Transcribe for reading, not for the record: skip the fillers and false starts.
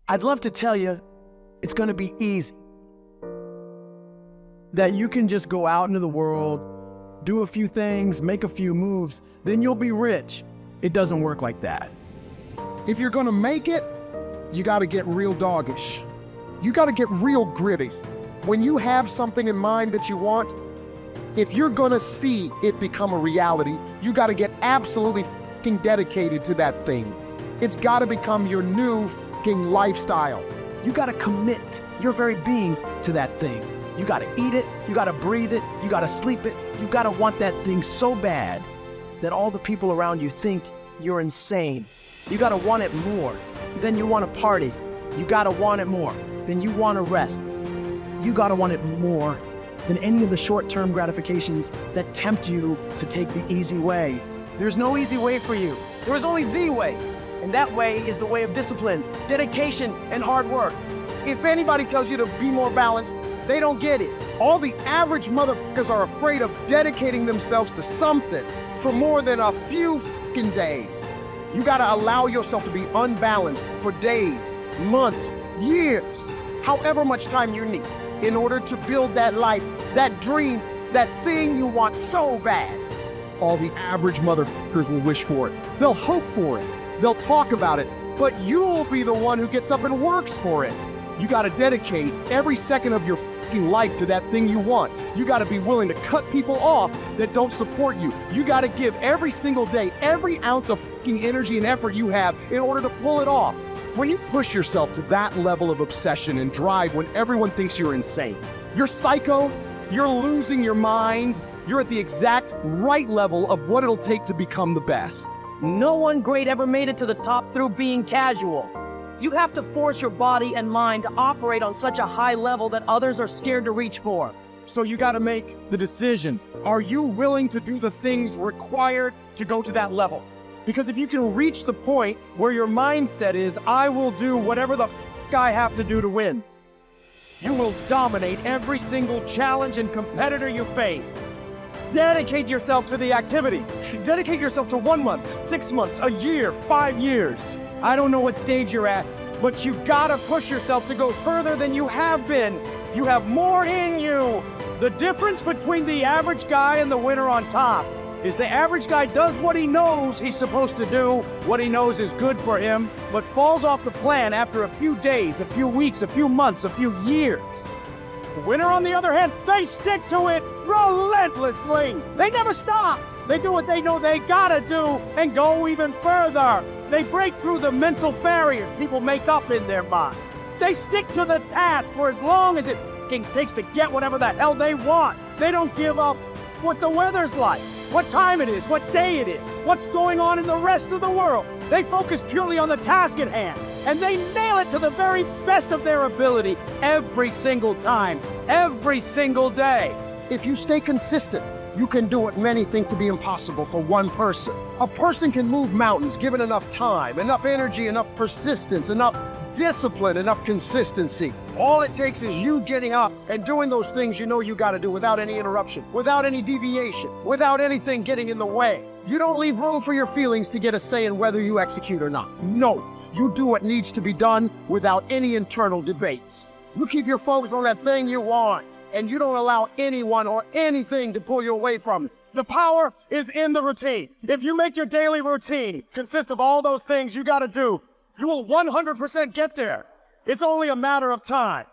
I'd love to tell you it's going to be easy. That you can just go out into the world, do a few things, make a few moves, then you'll be rich. It doesn't work like that. If you're gonna make it, you gotta get real doggish. You gotta get real gritty. When you have something in mind that you want, if you're gonna see it become a reality, you gotta get absolutely fucking dedicated to that thing. It's gotta become your new fucking lifestyle. You gotta commit your very being to that thing. You gotta eat it, you gotta breathe it, you gotta sleep it. You gotta want that thing so bad that all the people around you think you're insane. You gotta want it more than you want to party. You gotta want it more than you want to rest. You gotta want it more than any of the short-term gratifications that tempt you to take the easy way. There's no easy way for you. There is only the way. And that way is the way of discipline, dedication, and hard work. If anybody tells you to be more balanced, they don't get it. All the average motherfuckers are afraid of dedicating themselves to something for more than a few fucking days. You gotta allow yourself to be unbalanced for days, months, years, however much time you need in order to build that life, that dream, that thing you want so bad. All the average motherfuckers will wish for it. They'll hope for it. They'll talk about it, but you'll be the one who gets up and works for it. You gotta dedicate every second of your fucking life to that thing you want. You gotta be willing to cut people off that don't support you. You gotta give every single day, every ounce of fucking energy and effort you have in order to pull it off. When you push yourself to that level of obsession and drive when everyone thinks you're insane, you're psycho, you're losing your mind, you're at the exact right level of what it'll take to become the best. No one great ever made it to the top through being casual. You have to force your body and mind to operate on such a high level that others are scared to reach for. So you gotta make the decision. Are you willing to do the things required to go to that level? Because if you can reach the point where your mindset is, I will do whatever the fuck I have to do to win, you will dominate every single challenge and competitor you face. Dedicate yourself to the activity. Dedicate yourself to 1 month, 6 months, a year, 5 years. I don't know what stage you're at, but you gotta push yourself to go further than you have been. You have more in you. The difference between the average guy and the winner on top is the average guy does what he knows he's supposed to do, what he knows is good for him, but falls off the plan after a few days, a few weeks, a few months, a few years. The winner, on the other hand, they stick to it relentlessly. They never stop. They do what they know they gotta do and go even further. They break through the mental barriers people make up in their mind. They stick to the task for as long as it fucking takes to get whatever the hell they want. They don't give up what the weather's like, what time it is, what day it is, what's going on in the rest of the world. They focus purely on the task at hand, and they nail it to the very best of their ability every single time, every single day. If you stay consistent, you can do what many think to be impossible for one person. A person can move mountains given enough time, enough energy, enough persistence, enough discipline, enough consistency. All it takes is you getting up and doing those things you know you gotta do without any interruption, without any deviation, without anything getting in the way. You don't leave room for your feelings to get a say in whether you execute or not. No, you do what needs to be done without any internal debates. You keep your focus on that thing you want, and you don't allow anyone or anything to pull you away from it. The power is in the routine. If you make your daily routine consist of all those things you gotta do, you will 100% get there. It's only a matter of time.